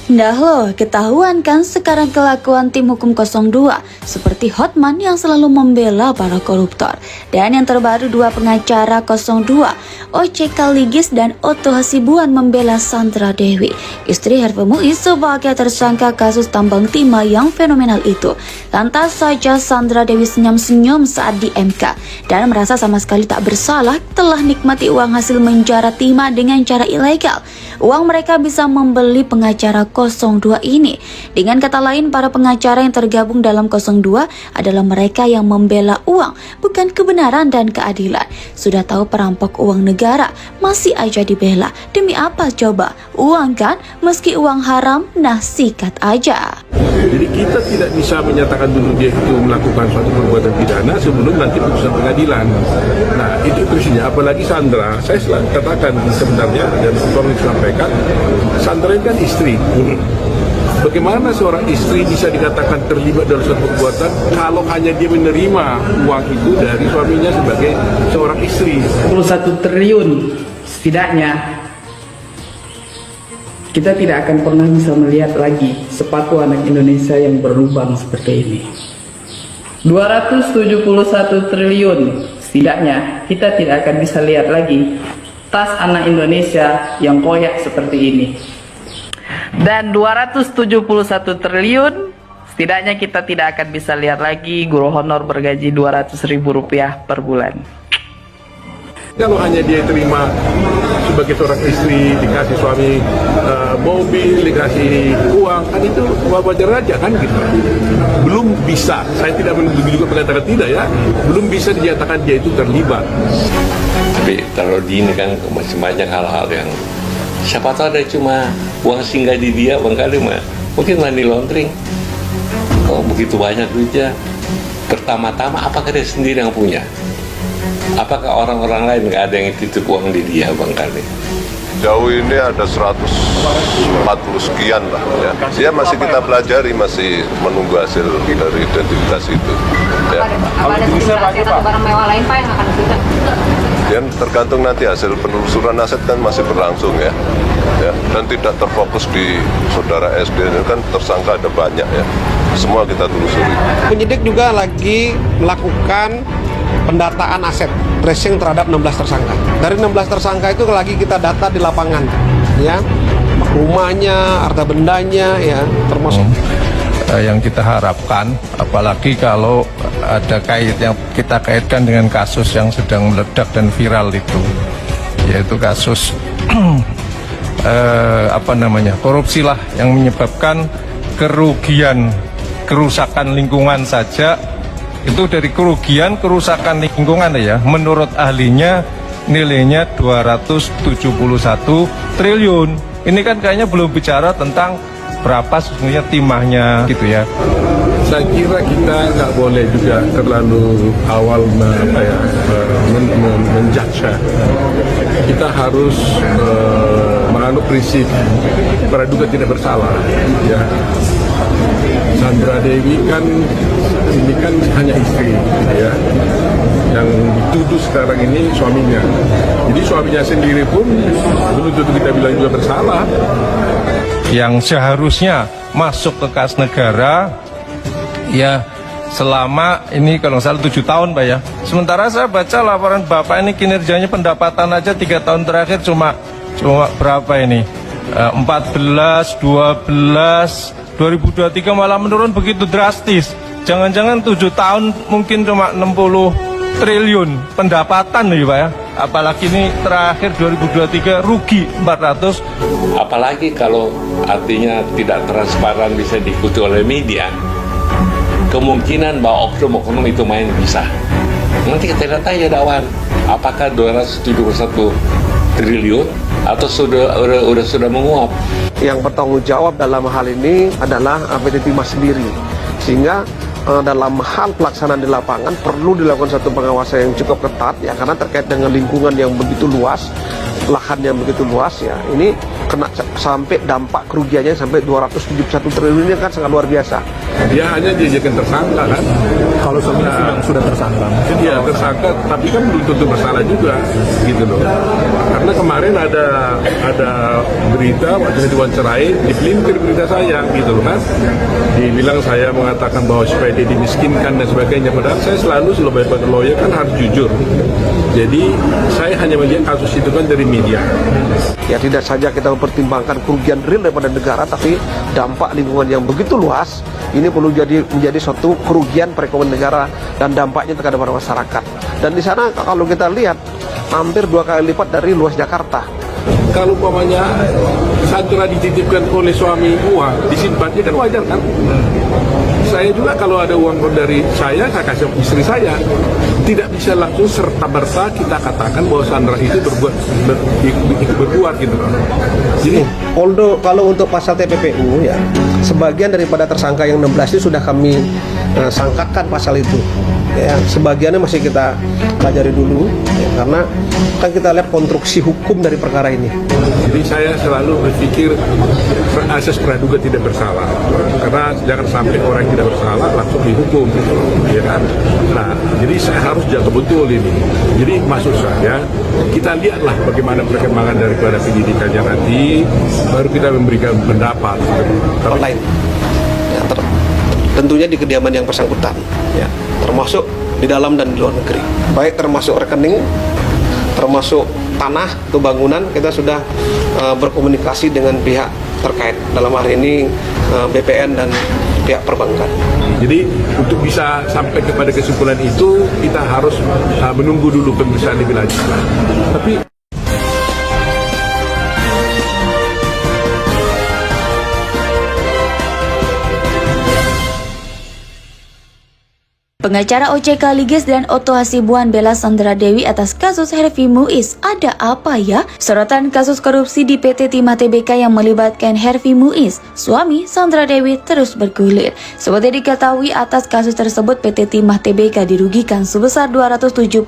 Dah loh, ketahuan kan sekarang kelakuan tim hukum 02 seperti Hotman yang selalu membela para koruptor. Dan yang terbaru, dua pengacara 02, OCK Ligis dan Otto Hasibuan membela Sandra Dewi, istri Harvey Muiz sebagai tersangka kasus tambang timah yang fenomenal itu. Lantas saja Sandra Dewi senyum-senyum saat di MK dan merasa sama sekali tak bersalah telah nikmati uang hasil menjara timah dengan cara ilegal. Uang mereka bisa membeli pengacara 02 ini. Dengan kata lain, para pengacara yang tergabung dalam 02 adalah mereka yang membela uang, bukan kebenaran dan keadilan. Sudah tahu perampok uang negara, masih aja dibela. Demi apa coba? Uang kan? Meski uang haram, nah sikat aja. Jadi kita tidak bisa menyatakan dulu dia itu melakukan suatu perbuatan pidana sebelum nanti putusan pengadilan. Nah itu prinsipnya, apalagi Sandra, saya selalu katakan sebenarnya dan suami sampaikan, Sandra ini kan istri. Bagaimana seorang istri bisa dikatakan terlibat dalam suatu perbuatan kalau hanya dia menerima uang itu dari suaminya sebagai seorang istri? 1 triliun setidaknya. Kita tidak akan pernah bisa melihat lagi sepatu anak Indonesia yang berlubang seperti ini. 271 triliun setidaknya kita tidak akan bisa lihat lagi tas anak Indonesia yang koyak seperti ini. Dan 271 triliun setidaknya kita tidak akan bisa lihat lagi guru honor bergaji Rp200.000 per bulan. Kalau hanya dia terima sebagai seorang istri, dikasih suami mobil, dikasih uang, kan itu wajar aja kan gitu. Belum bisa, saya tidak menuduh juga mengatakan tidak ya, belum bisa dinyatakan dia itu terlibat. Tapi kalau di ini kan masih banyak hal-hal yang siapa tahu ada cuma uang singgah di dia, barangkali mungkin money laundering. Oh begitu banyak duitnya. Pertama-tama apakah dia sendiri yang punya? Apakah orang-orang lain nggak ada yang titip uang di dia barangkali? Jauh ini ada 140 sekian lah ya. Dia masih kita pelajari, masih menunggu hasil dari identifikasi itu. Ya. Apa ada sejumlah atau barang mewah lain Pak yang akan disita? Dan tergantung nanti hasil penelusuran aset kan masih berlangsung ya. Dan tidak terfokus di saudara SD, ini kan tersangka ada banyak ya. Semua kita telusuri. Penyidik juga lagi melakukan pendataan aset, tracing terhadap 16 tersangka. Dari 16 tersangka itu lagi kita data di lapangan, ya, rumahnya, harta bendanya, ya, termasuk. Yang kita harapkan, apalagi kalau ada kait yang kita kaitkan dengan kasus yang sedang meledak dan viral itu, yaitu kasus korupsi lah yang menyebabkan kerusakan lingkungan saja. Itu dari kerusakan lingkungan ya, menurut ahlinya nilainya 271 triliun. Ini kan kayaknya belum bicara tentang berapa sesungguhnya timahnya gitu ya. Saya kira kita nggak boleh juga terlalu awal menjudge. Kita harus menganut prinsip praduga tidak bersalah. Ya. Sandra Dewi kan ini kan hanya istri, ya. Yang dituduh sekarang ini suaminya. Jadi suaminya sendiri pun belum tentu kita bilang juga bersalah. Yang seharusnya masuk ke kas negara, ya selama ini kalau salah 7 tahun Pak ya. Sementara saya baca laporan Bapak ini kinerjanya pendapatan aja 3 tahun terakhir cuma berapa ini? 14, 12, 2023 malah menurun begitu drastis. Jangan-jangan 7 tahun mungkin cuma 60 triliun pendapatan nih Pak ya. Apalagi ini terakhir 2023 rugi 400. Apalagi kalau artinya tidak transparan bisa diikuti oleh media, kemungkinan bahwa oknum-oknum itu main bisa. Nanti kita lihat aja dakwan, apakah 271 triliun atau sudah menguap. Yang bertanggung jawab dalam hal ini adalah PT Timah sendiri, sehingga dalam hal pelaksanaan di lapangan perlu dilakukan satu pengawasan yang cukup ketat ya, karena terkait dengan lingkungan yang begitu luas, lahan yang begitu luas ya, ini kena sampai dampak kerugiannya sampai 271 triliun ini kan sangat luar biasa. Dia hanya dijadikan tersangka kan. Kalau sudah tersangka, mungkin Iya tersangka, tapi kan belum tentu bersalah juga, gitu loh. Karena kemarin ada berita waktu saya diwawancarai, dipelintir berita saya, gitu loh kan. Dibilang saya mengatakan bahwa supaya dia dimiskinkan dan sebagainya. Padahal saya selalu sebagai lawyer kan harus jujur. Jadi saya hanya melihat kasus itu kan dari media. Ya tidak saja kita mempertimbangkan kerugian real daripada negara, tapi dampak lingkungan yang begitu luas ini perlu menjadi suatu kerugian perekonomian negara dan dampaknya terhadap masyarakat. Dan di sana kalau kita lihat hampir 2 kali lipat dari luas Jakarta. Kalau umpamanya Sandra dititipkan oleh suami uang, disimpannya kan wajar kan? Saya juga kalau ada uang dari saya kasih istri saya. Tidak bisa langsung serta-merta kita katakan bahwa Sandra itu berbuat gitu. Jadi, Poldo kalau untuk pasal TPPU ya, sebagian daripada tersangka yang 16 itu sudah kami sangkakan pasal itu. Ya, sebagiannya masih kita pelajari dulu ya, karena kan kita lihat konstruksi hukum dari perkara ini. Jadi saya selalu berpikir asas praduga tidak bersalah, karena jangan sampai orang yang tidak bersalah langsung dihukum, ya kan? Nah, jadi saya harus jaga betul ini. Jadi maksud saya kita lihatlah bagaimana perkembangan daripada penyidikannya nanti, baru kita memberikan pendapat. Online, ya, tentunya di kediaman yang bersangkutan, ya, termasuk di dalam dan di luar negeri, baik termasuk rekening, termasuk tanah atau bangunan. Kita sudah berkomunikasi dengan pihak terkait, dalam hal ini BPN dan pihak perbankan. Jadi untuk bisa sampai kepada kesimpulan itu kita harus menunggu dulu pemeriksaan lebih lanjut. Tapi Pengacara OJK Liges dan Otto Hasibuan bela Sandra Dewi atas kasus Harvey Muiz. Ada apa ya? Sorotan kasus korupsi di PT Timah Tbk yang melibatkan Harvey Muiz, suami Sandra Dewi, terus bergulir. Seperti diketahui, atas kasus tersebut PT Timah Tbk dirugikan sebesar 271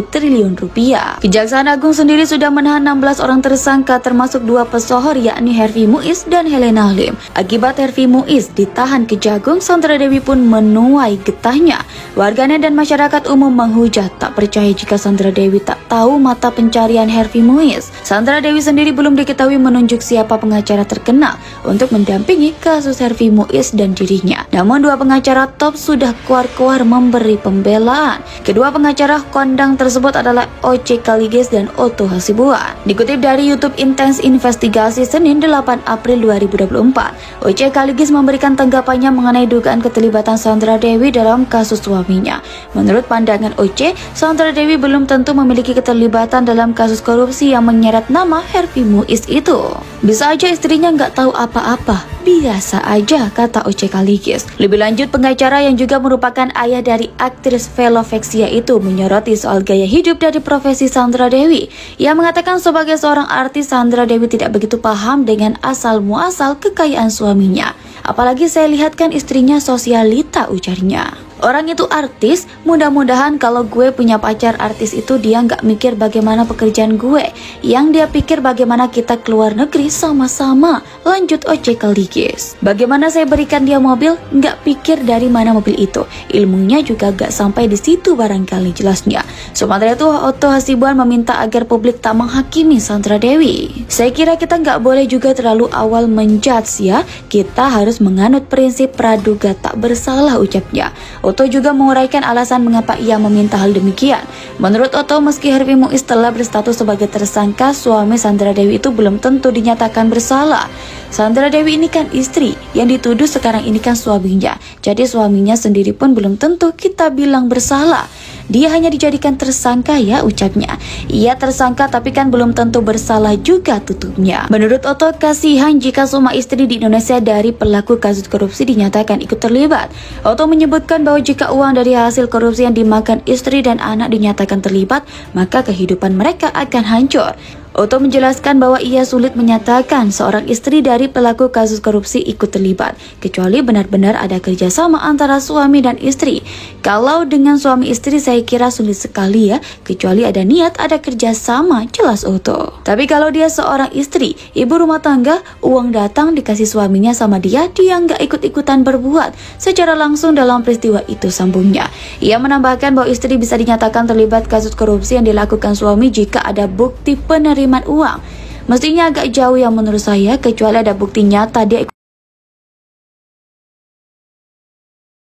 triliun rupiah. Kejaksaan Agung sendiri sudah menahan 16 orang tersangka termasuk 2 pesohor yakni Harvey Muiz dan Helena Lim. Akibat Harvey Muiz ditahan Kejagung, Sandra Dewi pun menuai getahnya. Warganet dan masyarakat umum menghujat tak percaya jika Sandra Dewi tak tahu mata pencarian Harvey Muiz. Sandra Dewi sendiri belum diketahui menunjuk siapa pengacara terkenal untuk mendampingi kasus Harvey Muiz dan dirinya. Namun 2 pengacara top sudah keluar-keluar memberi pembelaan. Kedua pengacara kondang tersebut adalah OJK Liges dan Otto Hasibuan. Dikutip dari YouTube Intens Investigasi Senin 8 April 2024, OJK Liges memberikan tanggapannya mengenai dugaan keterlibatan Sandra Dewi dalam kasus suaminya. Menurut pandangan OC, Sandra Dewi belum tentu memiliki keterlibatan dalam kasus korupsi yang menyeret nama Harvey Muiz itu. Bisa aja istrinya nggak tahu apa-apa, biasa aja, kata OJK Liges. Lebih lanjut, pengacara yang juga merupakan ayah dari aktris Velovexia itu menyoroti soal gaya hidup dari profesi Sandra Dewi. Ia mengatakan sebagai seorang artis, Sandra Dewi tidak begitu paham dengan asal-muasal kekayaan suaminya. Apalagi saya lihatkan istrinya sosialita, ujarnya. Orang itu artis, mudah-mudahan kalau gue punya pacar artis itu dia nggak mikir bagaimana pekerjaan gue. Yang dia pikir bagaimana kita keluar negeri sama-sama, lanjut OJK Liges. Bagaimana saya berikan dia mobil, nggak pikir dari mana mobil itu. Ilmunya juga nggak sampai di situ barangkali, jelasnya. Sementara itu, Otto Hasibuan meminta agar publik tak menghakimi Sandra Dewi. Saya kira kita nggak boleh juga terlalu awal menjudge ya. Kita harus menganut prinsip praduga tak bersalah, ucapnya. Otto juga menguraikan alasan mengapa ia meminta hal demikian. Menurut Otto, meski Harvey Muiz telah berstatus sebagai tersangka, suami Sandra Dewi itu belum tentu dinyatakan bersalah. Sandra Dewi ini kan istri, yang dituduh sekarang ini kan suaminya. Jadi suaminya sendiri pun belum tentu kita bilang bersalah. Dia hanya dijadikan tersangka ya, ucapnya. Ia tersangka tapi kan belum tentu bersalah juga, tutupnya. Menurut Otto, kasihan jika semua istri di Indonesia dari pelaku kasus korupsi dinyatakan ikut terlibat. Otto menyebutkan bahwa jika uang dari hasil korupsi yang dimakan istri dan anak dinyatakan terlibat, maka kehidupan mereka akan hancur. Oto menjelaskan bahwa ia sulit menyatakan seorang istri dari pelaku kasus korupsi ikut terlibat, kecuali benar-benar ada kerjasama antara suami dan istri. Kalau dengan suami istri saya kira sulit sekali ya, kecuali ada niat ada kerjasama, jelas Oto. Tapi kalau dia seorang istri, ibu rumah tangga, uang datang dikasih suaminya sama dia nggak ikut-ikutan berbuat secara langsung dalam peristiwa itu, sambungnya. Ia menambahkan bahwa istri bisa dinyatakan terlibat kasus korupsi yang dilakukan suami jika ada bukti penerimaan uang. Mestinya agak jauh yang menurut saya, kecuali ada bukti nyata dia